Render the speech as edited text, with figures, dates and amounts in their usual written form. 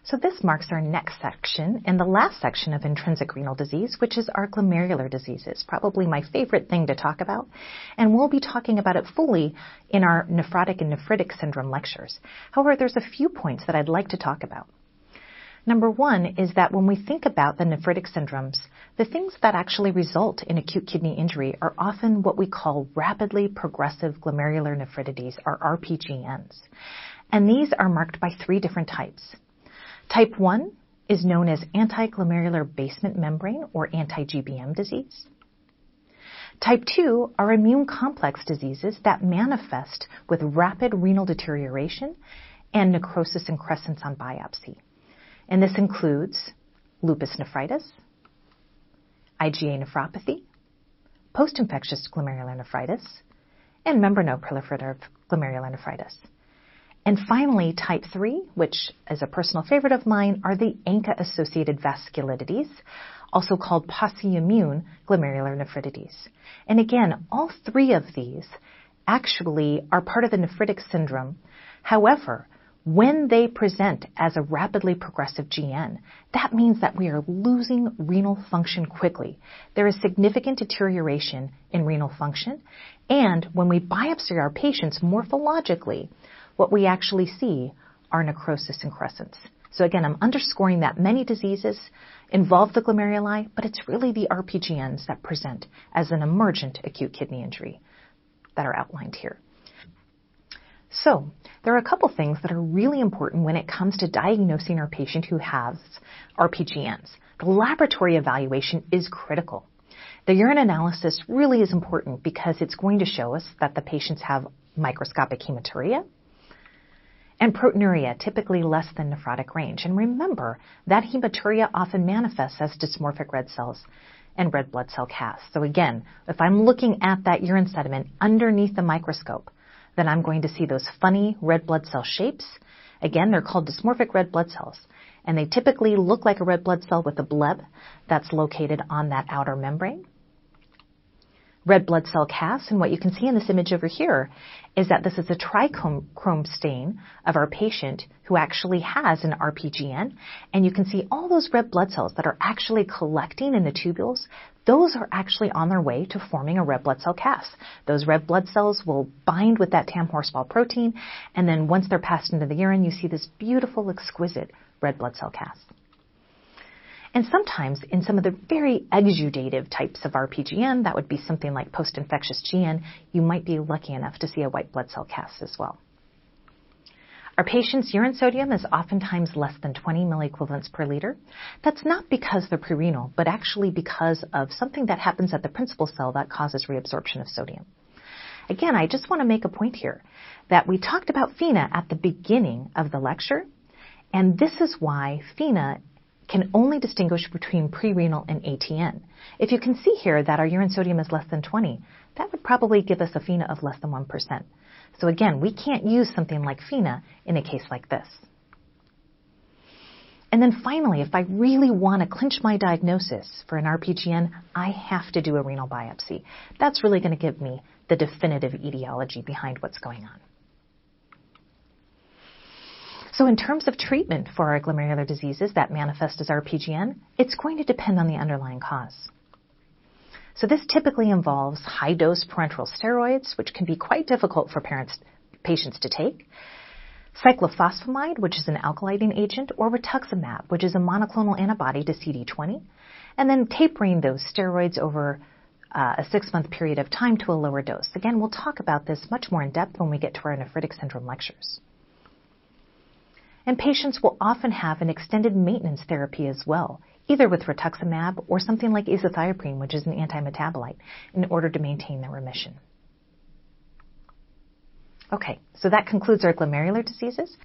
So this marks our next section and the last section of intrinsic renal disease, which is our glomerular diseases, probably my favorite thing to talk about. And we'll be talking about it fully in our nephrotic and nephritic syndrome lectures. However, there's a few points that I'd like to talk about. Number one is that when we think about the nephritic syndromes, the things that actually result in acute kidney injury are often what we call rapidly progressive glomerular nephritides, or RPGNs. And these are marked by three different types. Type 1 is known as anti-glomerular basement membrane, or anti-GBM disease. Type 2 are immune complex diseases that manifest with rapid renal deterioration and necrosis and crescents on biopsy. And this includes lupus nephritis, IgA nephropathy, post-infectious glomerular nephritis, and membranoproliferative glomerular nephritis. And finally, type 3, which is a personal favorite of mine, are the ANCA-associated vasculitides, also called posse-immune glomerular nephritides. And again, all three of these actually are part of the nephritic syndrome. However, when they present as a rapidly progressive GN, that means that we are losing renal function quickly. There is significant deterioration in renal function, and when we biopsy our patients morphologically, what we actually see are necrosis and crescents. So again, I'm underscoring that many diseases involve the glomeruli, but it's really the RPGNs that present as an emergent acute kidney injury that are outlined here. So there are a couple things that are really important when it comes to diagnosing our patient who has RPGNs. The laboratory evaluation is critical. The urine analysis really is important because it's going to show us that the patients have microscopic hematuria and proteinuria, typically less than nephrotic range. And remember, that hematuria often manifests as dysmorphic red cells and red blood cell casts. So again, if I'm looking at that urine sediment underneath the microscope, then I'm going to see those funny red blood cell shapes. Again, they're called dysmorphic red blood cells, and they typically look like a red blood cell with a bleb that's located on that outer membrane. Red blood cell casts, and what you can see in this image over here is that this is a trichrome stain of our patient who actually has an RPGN, and you can see all those red blood cells that are actually collecting in the tubules. Those are actually on their way to forming a red blood cell cast. Those red blood cells will bind with that TAM horse ball protein, and then once they're passed into the urine, you see this beautiful, exquisite red blood cell cast. And sometimes in some of the very exudative types of RPGN, that would be something like post-infectious GN, you might be lucky enough to see a white blood cell cast as well. Our patient's urine sodium is oftentimes less than 20 milliequivalents per liter. That's not because they're prerenal, but actually because of something that happens at the principal cell that causes reabsorption of sodium. Again, I just want to make a point here that we talked about FeNA at the beginning of the lecture, and this is why FeNA can only distinguish between prerenal and ATN. If you can see here that our urine sodium is less than 20, that would probably give us a FeNA of less than 1%. So again, we can't use something like FeNA in a case like this. And then finally, if I really want to clinch my diagnosis for an RPGN, I have to do a renal biopsy. That's really going to give me the definitive etiology behind what's going on. So in terms of treatment for our glomerular diseases that manifest as RPGN, it's going to depend on the underlying cause. So this typically involves high-dose parenteral steroids, which can be quite difficult for patients to take, cyclophosphamide, which is an alkylating agent, or rituximab, which is a monoclonal antibody to CD20, and then tapering those steroids over a 6-month period of time to a lower dose. Again, we'll talk about this much more in depth when we get to our nephritic syndrome lectures. And patients will often have an extended maintenance therapy as well, either with rituximab or something like azathioprine, which is an antimetabolite, in order to maintain their remission. Okay, so that concludes our glomerular diseases.